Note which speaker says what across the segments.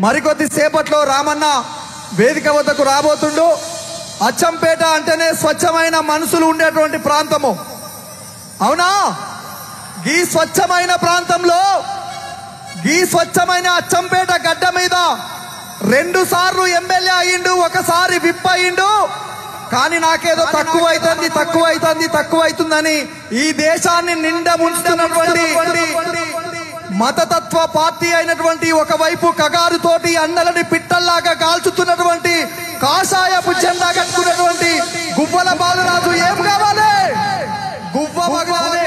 Speaker 1: మరికొద్ది సేపట్లో రామన్న వేదిక వద్దకు రాబోతుండు. అచ్చంపేట అంటేనే స్వచ్ఛమైన మనసులు ఉండేటువంటి ప్రాంతము. అవునా? ఈ స్వచ్ఛమైన ప్రాంతంలో ఈ స్వచ్ఛమైన అచ్చంపేట గడ్డ మీద 2 సార్లు ఎమ్మెల్యే అయ్యిండు, ఒకసారి విప్ అయ్యిండు. కానీ నాకేదో తక్కువ అవుతుందని ఈ దేశాన్ని నిండా ముంచుతున్నటువంటి మతతత్వ పార్టీ అయినటువంటి ఒకవైపు కగారుతోటి అన్నలని పిట్టల్లాగా కాల్చుతున్నటువంటి కాషాయపు జెండా కట్టుకున్నటువంటి గువ్వల బాలరాజు ఏం కావాలి? గువ్వ పగలాలి.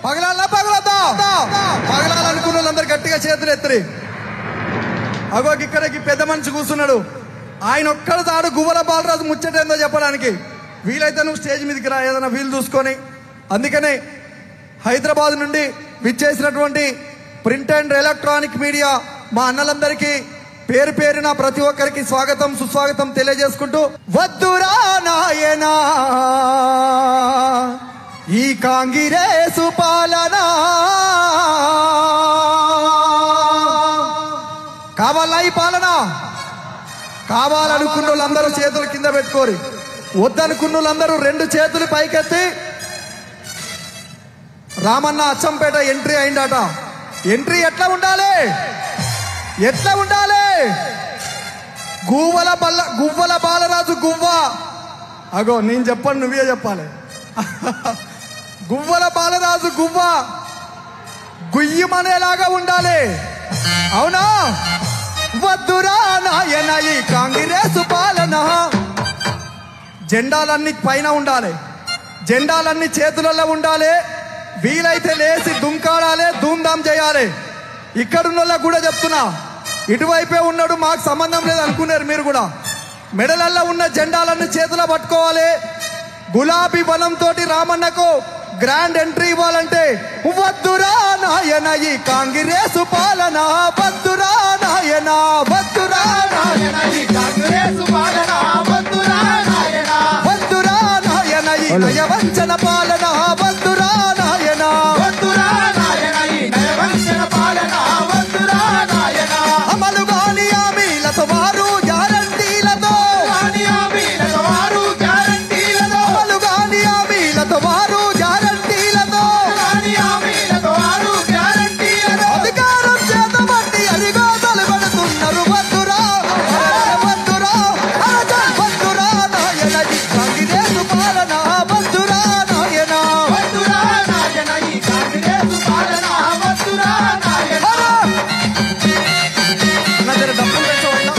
Speaker 1: పగలాలనుకున్న వాళ్ళందరూ గట్టిగా చేతులు ఎత్తురి. అగో ఇక్కడికి పెద్ద మనిషి కూర్చున్నాడు. ఆయన ఒక్కడు తాడు గువ్వల బాలరాజు ముచ్చటేందో చెప్పడానికి. వీలైతే నువ్వు స్టేజ్ మీదకి రా, ఏదైనా వీలు చూసుకొని. అందుకనే హైదరాబాద్ నుండి విచ్చేసినటువంటి ప్రింట్ అండ్ ఎలక్ట్రానిక్ మీడియా మా అన్నలందరికీ పేరు పేరున ప్రతి ఒక్కరికి స్వాగతం సుస్వాగతం తెలియజేసుకుంటూ, వద్దురా నాయనా ఈ కాంగ్రెసు పాలన, కావాలా ఈ పాలన? కావాలనుకున్న వాళ్ళందరూ చేతులు కింద పెట్టుకోరు, వద్దనుకున్న వాళ్ళందరూ 2 చేతులు పైకెత్తి. రామన్న అచ్చంపేట ఎంట్రీ అయిందట. ఎంట్రీ ఎట్లా ఉండాలి? గువ్వల బాలరాజు గువ్వ. అగో నేను చెప్పను, నువ్వే చెప్పాలి. గువ్వల బాలరాజు గువ్వ గుయ్యమనేలాగా ఉండాలి. అవునా? వద్దురా నాయన ఈ కాంగ్రెసు పాలన. జెండాలన్నీ పైన ఉండాలి, జెండాలన్నీ చేతులలో ఉండాలి. వీలైతే లేచి దుంకాడాలి, ధూమ్ధామ్ చేయాలి. ఇక్కడున్న కూడా చెప్తున్నా, ఇటువైపే ఉన్నాడు మాకు సంబంధం లేదు అనుకున్నారు మీరు కూడా. మెడలల్లో ఉన్న జెండాలన్నీ చేతిలో పట్టుకోవాలి. గులాబీ వనంతో రామన్నకు గ్రాండ్ ఎంట్రీ ఇవ్వాలంటే వద్దురా నాయన ఈ కాంగ్రెసు పాలన, వద్దురా నాయన ఈ కాంగ్రెసు పాలన, వద్దురా నాయన ఈ నయవంచన పాలన, వద్దురా నాయన ఈ నయవంచన పాలన, వద్దురా నాయన. అమలు గాని హామీలతో వారు గ్యారంటీలతో, అమలు గాని హామీలతో వారు గ్యారంటీలతో, అధికారం చేతబట్టి అడిగోతలు పడుతున్నారు. వద్దురా నాయన ఈ కాంగ్రెసు పాలన, వద్దురా నాయన ఈ కాంగ్రెసు పాలన, వద్దురా నాయన. డబ్బులు పెంచవయ్యా,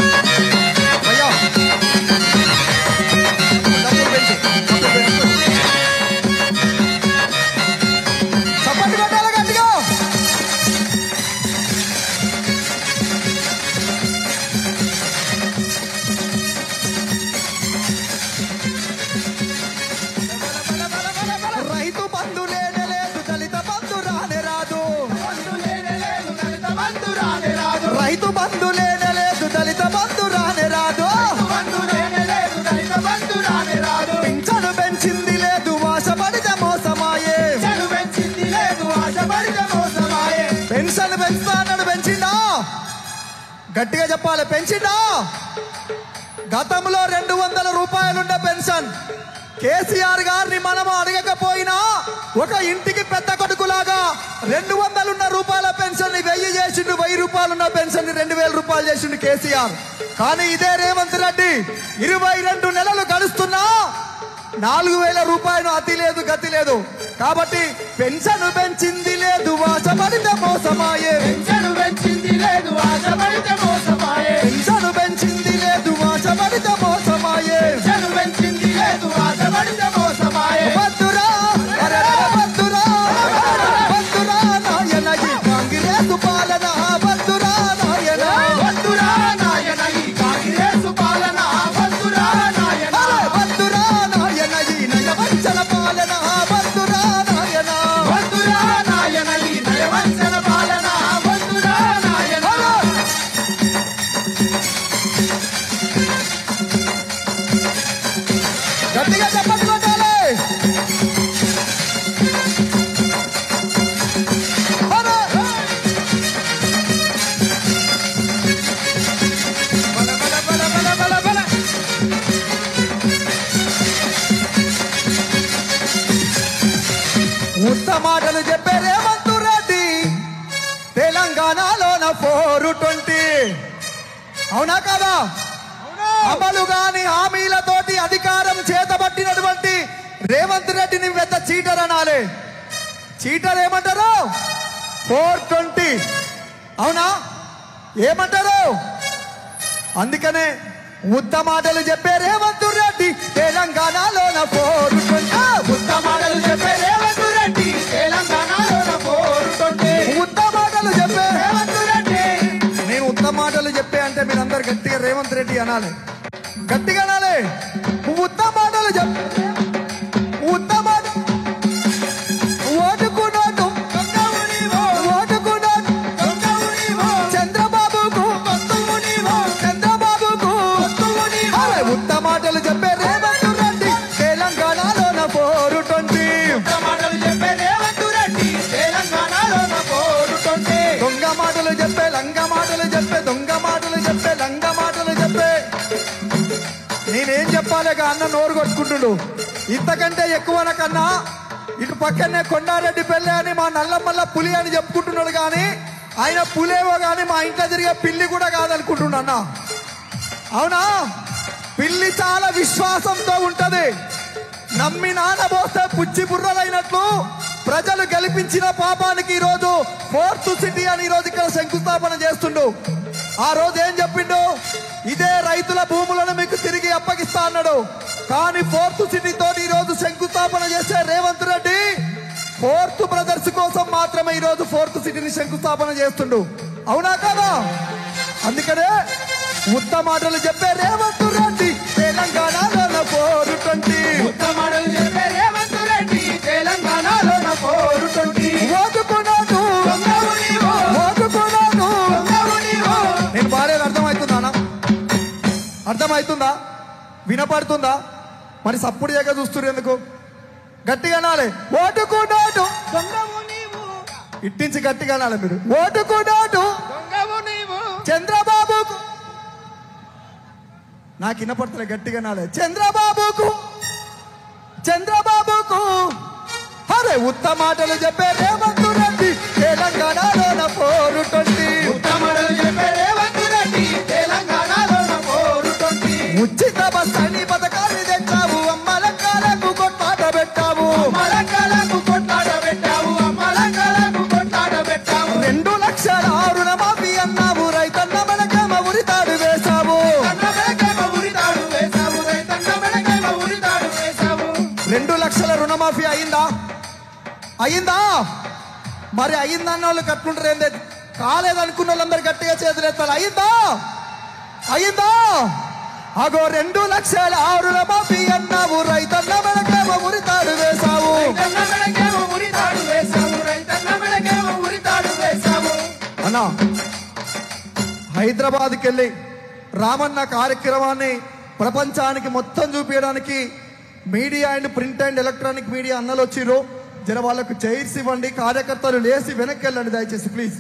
Speaker 1: డబ్బులు పెంచు. చప్పట్లు కొట్టాలి గట్టిగా. రైతు బంధు లేనే లేదు, దళిత బంధు రానే రాదు. రైతు బంధు లేనే లేదు, దళిత బంధు రానే రాదు. పింఛను పెంచింది లేదు, ఆశపడితే మోసమాయే. పెన్షన్ పెంచుతానడు, పెంచిండా? గట్టిగా చెప్పాలి, పెంచిండా? గతంలో 200 రూపాయలుండే పెన్షన్ కేసీఆర్ గారిని మనము అడగకపోయినా ఒక ఇంటికి పెద్ద కొడుకులాగా 200 రూపాయల పెన్షన్ 1000 చేసిండు, 1000 రూపాయలున్న పెన్షన్ 2000 రూపాయలు చేసిండు కేసీఆర్. కానీ ఇదే రేవంత్ రెడ్డి 22 నెలలు గడుస్తున్నా 4000 రూపాయలు అతి లేదు గతి లేదు. కాబట్టి పెన్షన్ పెంచింది లేదు, ఆశపడితే మోసమాయే. పెన్షన్ పెంచింది లేదు, ఆశపడితే మోసమాయే. వద్దురా నాయన ఈ కాంగ్రెసు పాలన, వద్దురా నాయన ఈ కాంగ్రెసు పాలన, వద్దురా నాయన ఈ నయవంచన పాలన, వద్దురా నాయన ఈ నయవంచన పాలన, వద్దురా నాయన. 420. అవునా కాదా? అమలు గాని హామీలతోటి అధికారం చేతబట్టినటువంటి రేవంత్ రెడ్డిని పెద్ద చీటర్ అనాలి. చీటర్ ఏమంటారు? 420. అవునా? ఏమంటారు? అందుకనే ఉత్త మాటలు చెప్పే రేవంత్ రెడ్డి తెలంగాణలోన 420.
Speaker 2: ఉత్త మాటలు చెప్పే రేవంత్ రెడ్డి తెలంగాణలోన 420.
Speaker 1: ఉత్త మాటలు చెప్పే
Speaker 2: రేవంత్ రెడ్డి.
Speaker 1: నేను ఉత్త మాటలు చెప్పే అంటే మీరందరు గట్టిగా రేవంత్ రెడ్డి అనాలి, గట్టిగా అనాలి. ఉత్త మాటలు చెప్పే ఉత్త మాట ఓటుకు నోటు ఓటుకు నోటు చంద్రబాబుకు చంద్రబాబుకు అరే ఉత్త మాటలు చెప్పే రేవంత్ రెడ్డి తెలంగాణలోన 420.
Speaker 2: ఉత్త మాటలు చెప్పే రేవంత్ రెడ్డి తెలంగాణలోన 420.
Speaker 1: దొంగ మాటలు చెప్పే లంగ మాటలు చెప్పే దొంగ మాటలు చెప్పే లంగ మాటలు చెప్పే నేనేం చెప్పాలి? అన్న నోరు కొట్టుకుంటుడు. ఇంతకంటే ఎక్కువ కన్నా ఇటు పక్కనే కొండారెడ్డి పెళ్ళి అని మా నల్లమల్ల పులి అని చెప్పుకుంటున్నాడు, కానీ ఆయన పులేవో కానీ మా ఇంట్లో తిరిగే పిల్లి కూడా కాదనుకుంటున్నా అన్న. అవునా? పిల్లి చాలా విశ్వాసంతో ఉంటది. నమ్మి నానబోస్తే పుచ్చి బుర్రలైనట్లు ప్రజలు గెలిపించిన పాపానికి ఈరోజు 4th సిటీ అని ఈరోజు ఇక్కడ శంకుస్థాపన చేస్తుండు. ఆ రోజు ఏం చెప్పిండు? ఇదే రైతుల భూములను మీకు తిరిగి అప్పగిస్తా అన్నాడు. కానీ 4th సిటీ తోటి ఈరోజు శంకుస్థాపన చేసే రేవంత్ రెడ్డి 4th బ్రదర్స్ కోసం మాత్రమే ఈరోజు 4th సిటీని శంకుస్థాపన చేస్తుండు. అవునా కదా? అందుకనే ఉత్త మాటలు చెప్పే రేవంత్ రెడ్డి తెలంగాణలోన 420.
Speaker 2: ఉత్త మాటలు చెప్పే రేవంత్ రెడ్డి తెలంగాణలోన 420.
Speaker 1: ఓటుకున్నాను ఓటుకున్నాను. నేను బాగా అర్థమవుతుందా? అర్థమవుతుందా? వినపడుతుందా? మరి సప్పుడు చేయక చూస్తున్నారు ఎందుకు? గట్టిగా అనాలి. ఓటుకున్నాను. ఇట్టించి గట్టిగా అనాలి మీరు. ఓటుకున్నాను చంద్రబాబుకు. నాకు వినపడుతుంది, గట్టిగా అనాలి. చంద్రబాబుకు చంద్రబాబుకు. అరే ఉత్త మాటలు చెప్పే రేవంత్ రెడ్డి తెలంగాణలోన 420.
Speaker 2: ఉత్త మాటలు చెప్పే రేవంత్ రెడ్డి తెలంగాణలోన 420.
Speaker 1: ఉచిత బస్ అని పథకాన్ని తెచ్చావు, అమ్మలక్కలకు కొట్లాట పెట్టావు.
Speaker 2: అమ్మలక్కలకు కొట్లాట పెట్టావు. అమ్మలక్కలకు కొట్లాట పెట్టావు.
Speaker 1: 2 లక్షల రుణమాఫీ అన్నావు, రైతన్న మెడకేమ ఉరితాడు వేశావు.
Speaker 2: రైతన్న మెడకేమ ఉరితాడు వేశావు. రైతన్న మెడకేమ ఉరితాడు వేశావు.
Speaker 1: 2 లక్షల రుణమాఫీ అయిందా? అయిందా? మరి అయిందన్న వాళ్ళు కట్టుకుంటారు ఏందే? కాలేదనుకున్న వాళ్ళందరూ గట్టిగా చేతులెత్తాలి. అయిందా? అయిందా? అగో 2 లక్షల రుణమాఫీ అన్నావు, రైతన్న మెడకేమ ఉరితాడు వేశావు.
Speaker 2: రైతన్న మెడకేమ ఉరితాడు వేశావు. రైతన్న మెడకేమ ఉరితాడు వేశావు.
Speaker 1: అన్నా, హైదరాబాద్కి వెళ్ళి రామన్న కార్యక్రమాన్ని ప్రపంచానికి మొత్తం చూపించడానికి media and print and electronic media అన్నలు వచ్చిర్రు. జర వాళ్ళకు చైర్స్ ఇవ్వండి, కార్యకర్తలు లేచి వెనక్కి వెళ్ళండి దయచేసి ప్లీజ్.